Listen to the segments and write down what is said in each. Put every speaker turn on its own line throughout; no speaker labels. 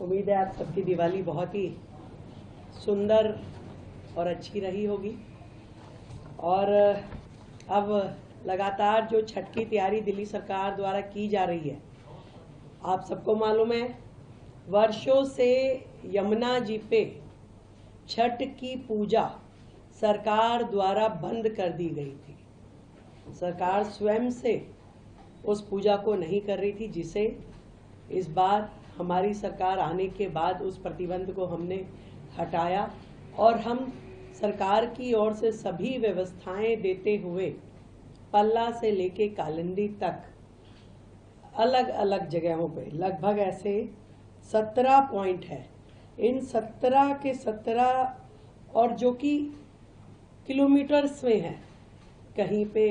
उम्मीद है आप सबकी दिवाली बहुत ही सुंदर और अच्छी रही होगी। और अब लगातार जो छठ की तैयारी दिल्ली सरकार द्वारा की जा रही है, आप सबको मालूम है वर्षों से यमुना जी पे छठ की पूजा सरकार द्वारा बंद कर दी गई थी। सरकार स्वयं से उस पूजा को नहीं कर रही थी, जिसे इस बार हमारी सरकार आने के बाद उस प्रतिबंध को हमने हटाया और हम सरकार की ओर से सभी व्यवस्थाएं देते हुए पल्ला से लेके कालिंदी तक अलग अलग जगहों पे लगभग ऐसे 17 पॉइंट है। इन 17 के 17 और जो कि किलोमीटर्स में है, कहीं पे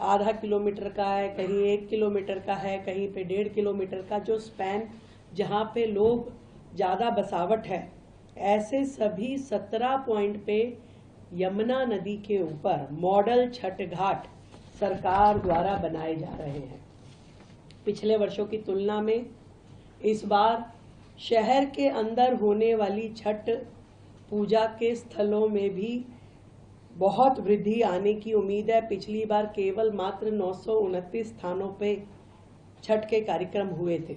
आधा किलोमीटर का है, कहीं 1 किलोमीटर का है, कहीं पे 1.5 किलोमीटर का जो स्पैन जहाँ पे लोग ज़्यादा बसावट है, ऐसे सभी 17 पॉइंट पे यमुना नदी के ऊपर मॉडल छठ घाट सरकार द्वारा बनाए जा रहे हैं। पिछले वर्षों की तुलना में इस बार शहर के अंदर होने वाली छठ पूजा के स्थलों में भी बहुत वृद्धि आने की उम्मीद है। पिछली बार केवल मात्र 929 स्थानों पे छठ के कार्यक्रम हुए थे,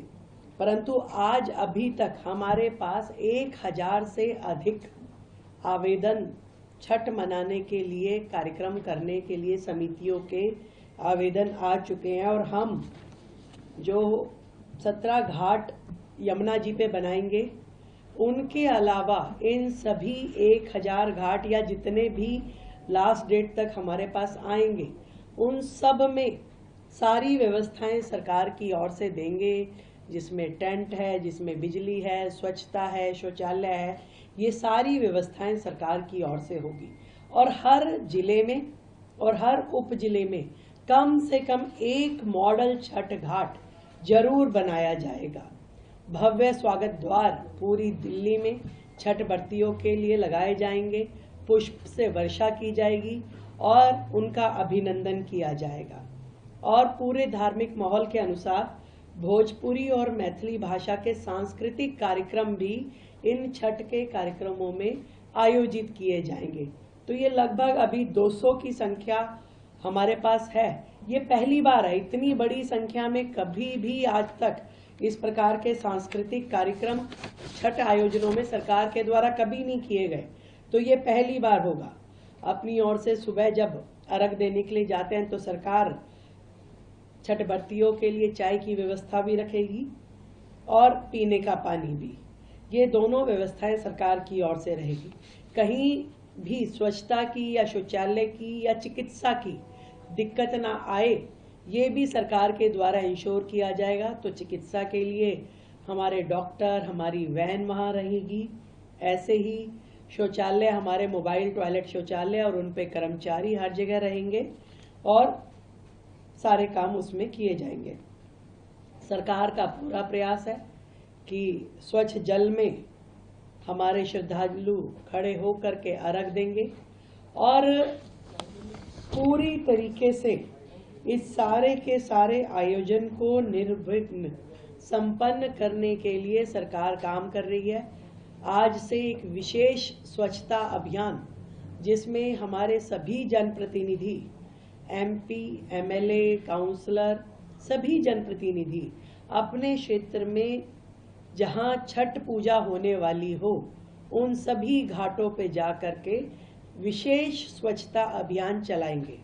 परंतु आज अभी तक हमारे पास 1000 से अधिक आवेदन छठ मनाने के लिए, कार्यक्रम करने के लिए समितियों के आवेदन आ चुके हैं। और हम जो 17 घाट यमुना जी पे बनाएंगे, उनके अलावा इन सभी 1000 घाट या जितने भी लास्ट डेट तक हमारे पास आएंगे, उन सब में सारी व्यवस्थाएं सरकार की ओर से देंगे, जिसमें टेंट है, जिसमें बिजली है, स्वच्छता है, शौचालय है, ये सारी व्यवस्थाएं सरकार की ओर से होगी। और हर जिले में और हर उप जिले में कम से कम एक मॉडल छठ घाट जरूर बनाया जाएगा। भव्य स्वागत द्वार पूरी दिल्ली में छठ व्रतियों के लिए लगाए जाएंगे, पुष्प से वर्षा की जाएगी और उनका अभिनंदन किया जाएगा। और पूरे धार्मिक माहौल के अनुसार भोजपुरी और मैथिली भाषा के सांस्कृतिक कार्यक्रम भी इन छठ के कार्यक्रमों में आयोजित किए जाएंगे। तो ये लगभग अभी 200 की संख्या हमारे पास है। ये पहली बार है, इतनी बड़ी संख्या में कभी भी आज तक इस प्रकार के सांस्कृतिक कार्यक्रम छठ आयोजनों में सरकार के द्वारा कभी नहीं किए गए, तो ये पहली बार होगा। अपनी ओर से सुबह जब अर्घ देने के लिए जाते हैं तो सरकार छठ व्रतियों के लिए चाय की व्यवस्था भी रखेगी और पीने का पानी भी। ये दोनों व्यवस्थाएं सरकार की ओर से रहेगी। कहीं भी स्वच्छता की या शौचालय की या चिकित्सा की दिक्कत ना आए, ये भी सरकार के द्वारा इंश्योर किया जाएगा। तो चिकित्सा के लिए हमारे डॉक्टर, हमारी वैन वहाँ रहेगी। ऐसे ही शौचालय, हमारे मोबाइल टॉयलेट शौचालय और उन पे कर्मचारी हर जगह रहेंगे और सारे काम उसमें किए जाएंगे। सरकार का पूरा प्रयास है कि स्वच्छ जल में हमारे श्रद्धालु खड़े होकर के अर्घ देंगे और पूरी तरीके से इस सारे के सारे आयोजन को निर्विघ्न संपन्न करने के लिए सरकार काम कर रही है। आज से एक विशेष स्वच्छता अभियान, जिसमें हमारे सभी जनप्रतिनिधि, MP, MLA, काउंसलर, सभी जनप्रतिनिधि अपने क्षेत्र में जहां छठ पूजा होने वाली हो, उन सभी घाटों पे जा कर के विशेष स्वच्छता अभियान चलाएंगे।